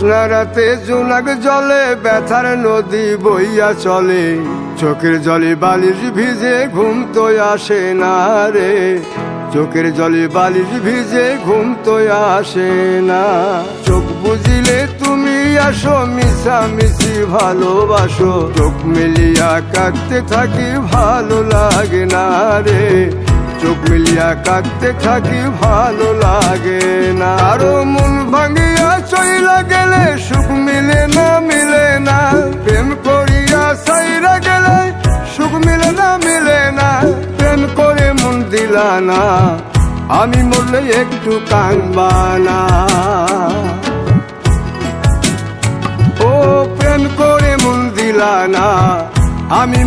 জ্যোৎস্না রাতে জোনাক জলে ব্যথার নদী বইয়া চলে, চোখের জলে বালিশ ভিজে ঘুম তো আসে না রে, চোখের জলে বালিশ ভিজে ঘুম তো আসে না। চোখ বুঝিলে তুমি আসো, মিশামিশি ভালোবাসো, চোখ মিলিয়া কাঁদতে থাকি ভালো লাগে না রে, চোখ মিলিয়া কাঁদতে থাকি ভালো লাগে না। আরো মন ভাঙিয়া চইলা গেলে সুখ মিলে না, মিলে না, প্রেম করিয়া সাইরা গেলে সুখ মিলে না, মিলে না, প্রেম করে মন দিলা না, আমি মরলে একটু কাঁদবা না। ও প্রেম করে মন দিলা না, আমি